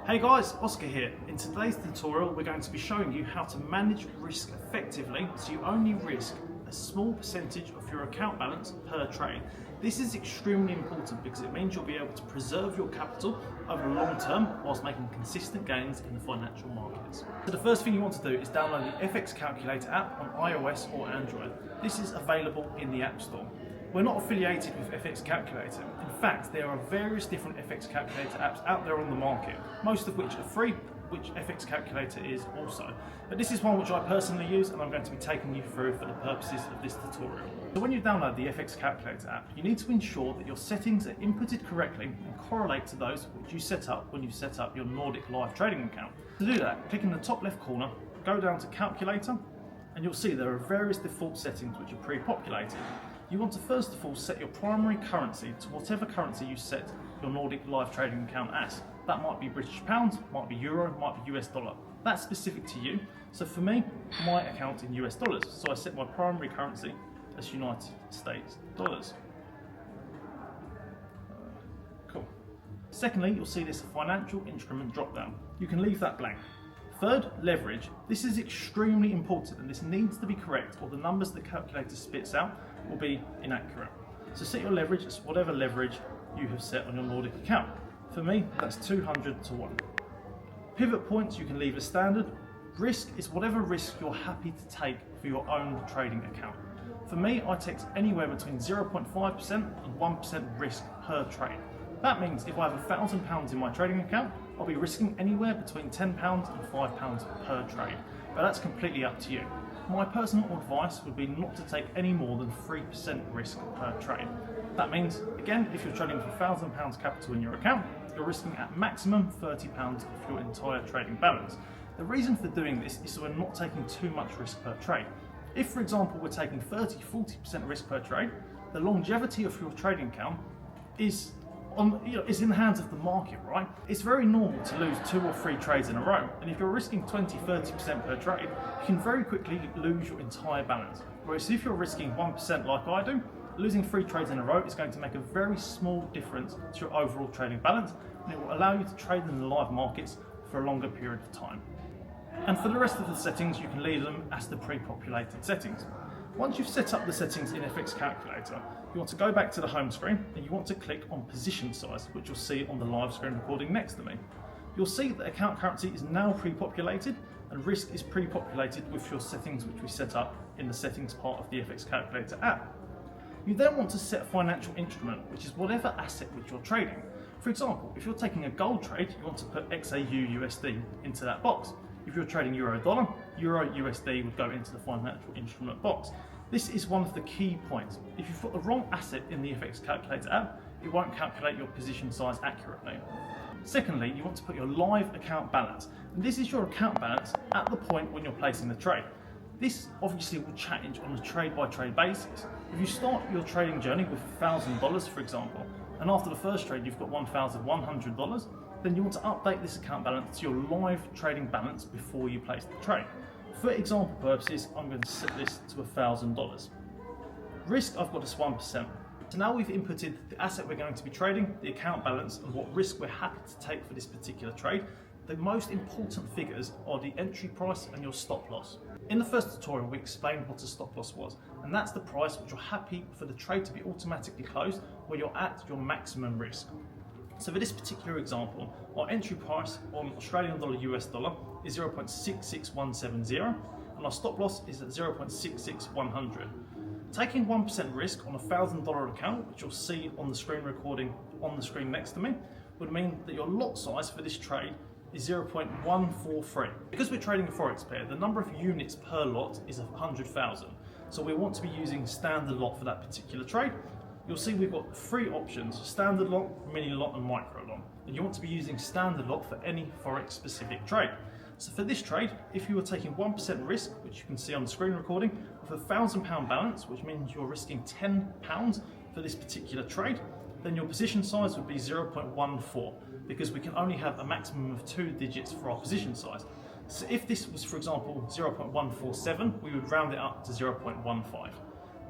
Hey guys, Oscar here. In today's tutorial we're going to be showing you how to manage risk effectively so you only risk a small percentage of your account balance per trade. This is extremely important because it means you'll be able to preserve your capital over the long term whilst making consistent gains in the financial markets. So the first thing you want to do is download the FX Calculator app on iOS or Android. This is available in the App Store. We're not affiliated with FX Calculator. In fact, there are various different FX Calculator apps out there on the market, most of which are free, which FX Calculator is also. But this is one which I personally use and I'm going to be taking you through for the purposes of this tutorial. So when you download the FX Calculator app, you need to ensure that your settings are inputted correctly and correlate to those which you set up when you set up your Nordic live trading account. To do that, click in the top left corner, go down to Calculator, and you'll see there are various default settings which are pre-populated. You want to first of all set your primary currency to whatever currency you set your Nordic live trading account as. That might be British pounds, might be euro, might be US dollar. That's specific to you. So for me, my account's in US dollars. So I set my primary currency as United States dollars. Cool. Secondly, you'll see this financial instrument drop down. You can leave that blank. Third, leverage. This is extremely important and this needs to be correct or the numbers the calculator spits out will be inaccurate. So set your leverage as whatever leverage you have set on your Nordic account. For me, that's 200 to 1. Pivot points you can leave as standard. Risk is whatever risk you're happy to take for your own trading account. For me, I take anywhere between 0.5% and 1% risk per trade. That means if I have £1,000 in my trading account, I'll be risking anywhere between £10 and £5 per trade, but that's completely up to you. My personal advice would be not to take any more than 3% risk per trade. That means, again, if you're trading for £1,000 capital in your account, you're risking at maximum £30 of your entire trading balance. The reason for doing this is so we're not taking too much risk per trade. If, for example, we're taking 30-40% risk per trade, the longevity of your trading account is in the hands of the market, right? It's very normal to lose 2 or 3 trades in a row, and if you're risking 20-30% per trade, you can very quickly lose your entire balance. Whereas if you're risking 1% like I do, losing 3 trades in a row is going to make a very small difference to your overall trading balance, and it will allow you to trade in the live markets for a longer period of time. And for the rest of the settings, you can leave them as the pre-populated settings. Once you've set up the settings in FX Calculator, you want to go back to the home screen and you want to click on position size, which you'll see on the live screen recording next to me. You'll see that account currency is now pre-populated and risk is pre-populated with your settings which we set up in the settings part of the FX Calculator app. You then want to set a financial instrument, which is whatever asset which you're trading. For example, if you're taking a gold trade, you want to put XAU USD into that box. If you're trading euro dollar, euro USD would go into the financial instrument box. This is one of the key points. If you've got the wrong asset in the FX Calculator app, it won't calculate your position size accurately. Secondly, you want to put your live account balance. And this is your account balance at the point when you're placing the trade. This obviously will change on a trade by trade basis. If you start your trading journey with $1,000, for example, and after the first trade you've got $1,100, then you want to update this account balance to your live trading balance before you place the trade. For example purposes, I'm going to set this to $1,000. Risk I've got as 1%. So now we've inputted the asset we're going to be trading, the account balance, and what risk we're happy to take for this particular trade. The most important figures are the entry price and your stop loss. In the first tutorial we explained what a stop loss was, and that's the price which you're happy for the trade to be automatically closed where you're at your maximum risk. So for this particular example, our entry price on Australian dollar US dollar is 0.66170 and our stop loss is at 0.66100. Taking 1% risk on a $1,000 account, which you'll see on the screen recording on the screen next to me, would mean that your lot size for this trade is 0.143. Because we're trading a forex pair, the number of units per lot is 100,000. So we want to be using standard lot for that particular trade. You'll see we've got 3 options: standard lot, mini lot and micro lot. And you want to be using standard lot for any forex specific trade. So for this trade, if you were taking 1% risk, which you can see on the screen recording, with a £1,000 balance, which means you're risking £10 for this particular trade, then your position size would be 0.14 because we can only have a maximum of 2 digits for our position size. So if this was, for example, 0.147, we would round it up to 0.15.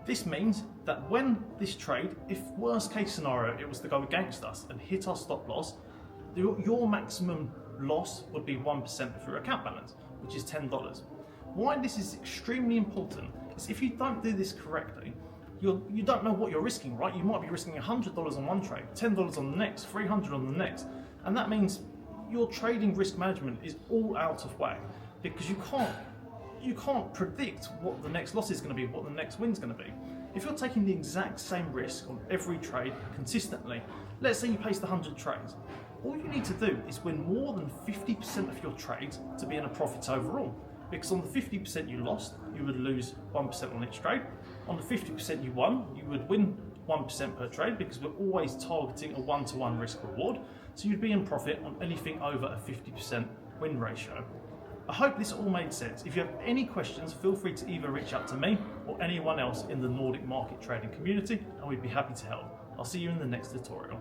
This means that when this trade, if worst case scenario it was to go against us and hit our stop loss, your maximum loss would be 1% of your account balance, which is $10. Why this is extremely important is if you don't do this correctly, you don't know what you're risking, right? You might be risking $100 on one trade, $10 on the next, $300 on the next, and that means your trading risk management is all out of whack because you can't predict what the next loss is going to be, what the next win is going to be. If you're taking the exact same risk on every trade consistently, let's say you placed 100 trades, all you need to do is win more than 50% of your trades to be in a profit overall. Because on the 50% you lost, you would lose 1% on each trade. On the 50% you won, you would win 1% per trade because we're always targeting a 1-to-1 risk reward. So you'd be in profit on anything over a 50% win ratio. I hope this all made sense. If you have any questions, feel free to either reach out to me or anyone else in the Nordic market trading community, and we'd be happy to help. I'll see you in the next tutorial.